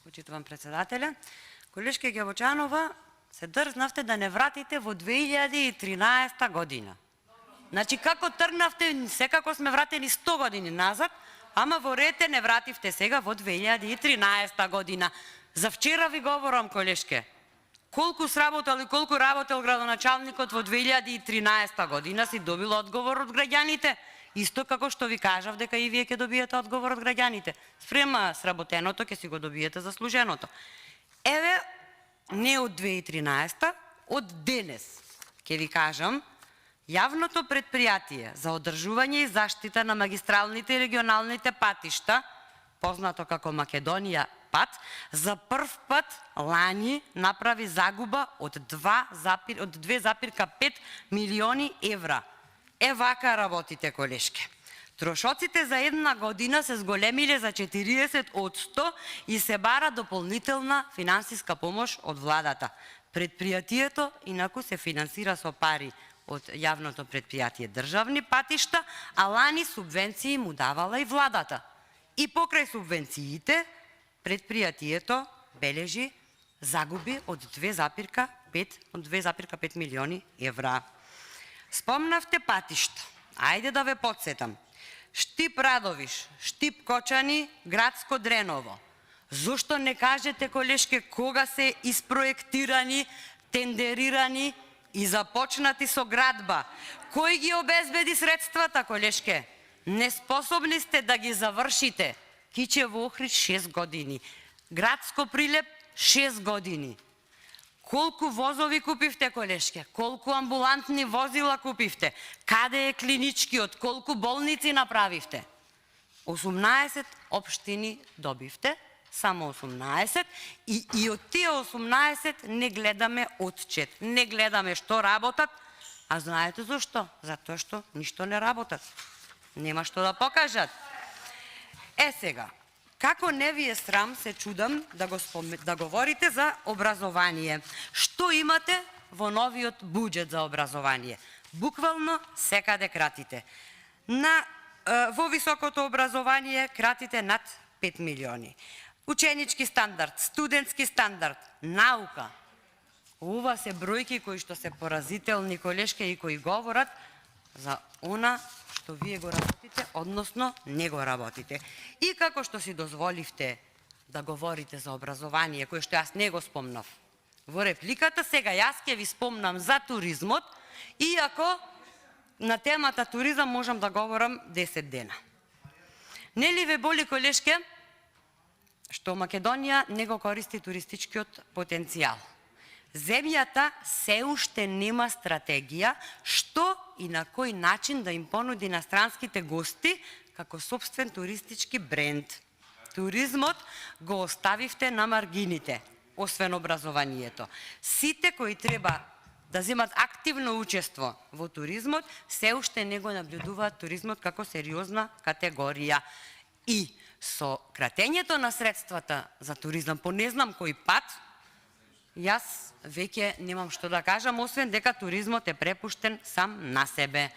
почитувам председателя. Колешке Гевочанова, се дрзнавте да не вратите во 2013 година. Значи, како тргнавте, секако сме вратени 100 години назад, ама во рете не вративте сега во 2013 година. За вчера ви говорам, колешке. Колку сработал и колку работел градоначалникот во 2013 година си добил одговор од граѓаните. Исто како што ви кажав дека и вие ќе добиете одговор од граѓаните. Спрема сработеното ќе си го добиете заслуженото. Еве, не од 2013, од денес, ќе ви кажам, јавното предпријатие за одржување и заштита на магистралните и регионалните патишта, познато како Македонија пат, за прв пат лани направи загуба од 2,5 милиони евра. Е вака работите, колешке. Трошоците за една година се зголемиле за 40% и се бара дополнителна финансиска помош од владата. Предпријатието инаку се финансира со пари од јавното предпријатие државни патишта, а лани субвенции му давала и владата. И покрај субвенциите, предпријатието бележи загуби од 2,5 милиони евра. Спомнавте патишта. Ајде да ве подсетам. Штип Радовиш, Штип Кочани, Градско Дреново. Зошто не кажете, колешке, кога се испроектирани, тендерирани и започнати со градба? Кој ги обезбеди средствата, колешке? Неспособни сте да ги завршите. Кичево Охрид 6 години. Градско Прилеп 6 години. Колку возови купивте, колешке? Колку амбулантни возила купивте? Каде е клиничкиот? Колку болници направивте? 18 општини добивте, само 18, и од тие 18 не гледаме отчет, не гледаме што работат, а знаете зашто? Затоа што ништо не работат. Нема што да покажат. Е сега, како не ви е срам, се чудам да говорите за образование. Што имате во новиот буџет за образование? Буквално секаде кратите. Во високото образование кратите над 5 милиони. Ученички стандард, студентски стандард, наука. Ова се бројки кои што се поразителни, колешке, и кои говорат за она што вие го работите, односно не го работите. И како што си дозволивте да говорите за образование, кое што јас не го спомнав во репликата, сега јас ќе ви спомнам за туризмот, иако на темата туризам можам да говорам 10 дена. Нели ве боли, колешке, што Македонија не го користи туристичкиот потенцијал? Земјата се уште нема стратегија што и на кој начин да им понуди на странските гости како сопствен туристички бренд. Туризмот го оставивте на маргините, освен образованието. Сите кои треба да земат активно учество во туризмот, се уште не го наблюдуваат туризмот како сериозна категорија. И со кратењето на средствата за туризам, по не знам кој пат, јас веќе немам што да кажам, освен дека туризмот е препуштен сам на себе.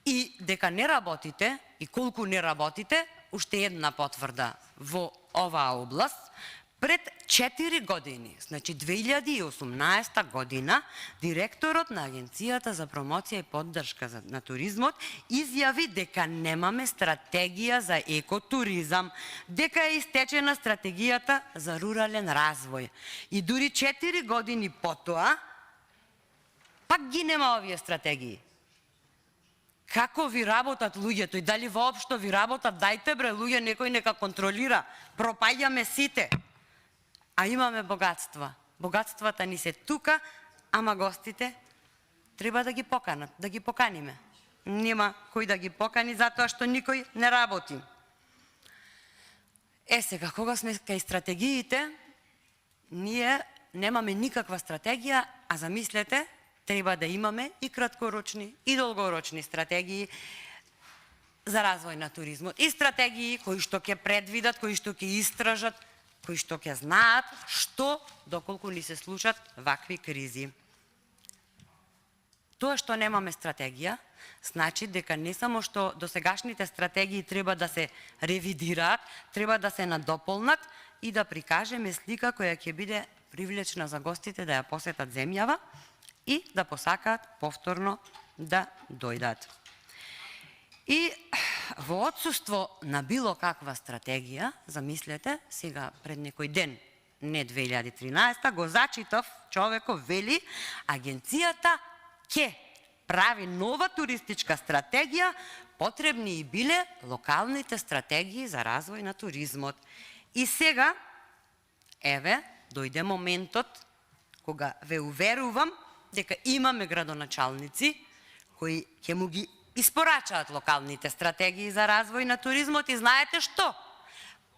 И дека не работите, и колку не работите, уште една потврда во оваа област. Пред 4 години, значи 2018 година, директорот на Агенцијата за промоција и поддршка на туризмот изјави дека немаме стратегија за екотуризам, дека е истечена стратегијата за рурален развој. И дури 4 години потоа, пак ги нема овие стратегии. Како ви работат луѓето и дали воопшто ви работат? Дајте бре луѓе, некој нека контролира. Пропаѓаме сите. А имаме богатства. Богатствата ни се тука, ама гостите треба да ги поканат, да ги поканиме. Нема кој да ги покани, затоа што никој не работи. Е сега, кога сме кај стратегиите, ние немаме никаква стратегија, а замислете, треба да имаме и краткорочни, и долгорочни стратегии за развој на туризмот. И стратегии кои што ќе предвидат, кои што ќе истражат, кои што ќе знаат што доколку ни се случат вакви кризи. Тоа што немаме стратегија Значи дека не само што досегашните стратегии треба да се ревидираат, треба да се надополнат и да прикажеме слика која ќе биде привлечна за гостите да ја посетат земјава и да посакаат повторно да дојдат. И во отсуство на било каква стратегија, замислете, сега пред некој ден, не 2013, го зачитав, човеков вели, агенцијата ќе прави нова туристичка стратегија, потребни и биле локалните стратегии за развој на туризмот. И сега, еве, дојде моментот кога ве уверувам дека имаме градоначалници кои ќе му ги испорачаат локалните стратегии за развој на туризмот и знаете што?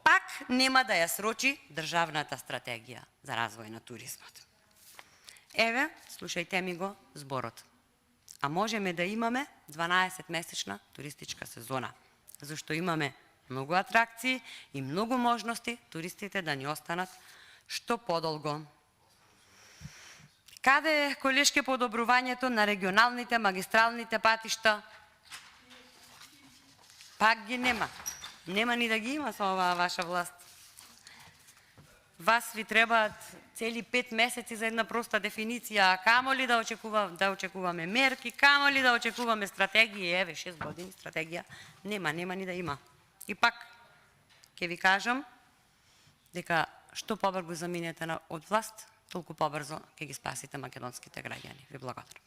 Пак нема да ја срочи државната стратегија за развој на туризмот. Еве, слушајте ми го зборот. А можеме да имаме 12-месечна туристичка сезона, зашто имаме многу атракции и многу можности туристите да ни останат што подолго. Каде е, колешке, подобрувањето на регионалните магистралните патишта? Пак ги нема. Нема ни да ги има со оваа ваша власт. Вас ви требаат цели 5 месеци за една проста дефиниција, камо ли да очекуваме мерки, камо ли да очекуваме стратегија, еве 6 години стратегија, нема ни да има. И пак, ќе ви кажам дека што побрзо заминете од власт, толку побрзо ќе ги спасите македонските граѓани. Ви благодарам.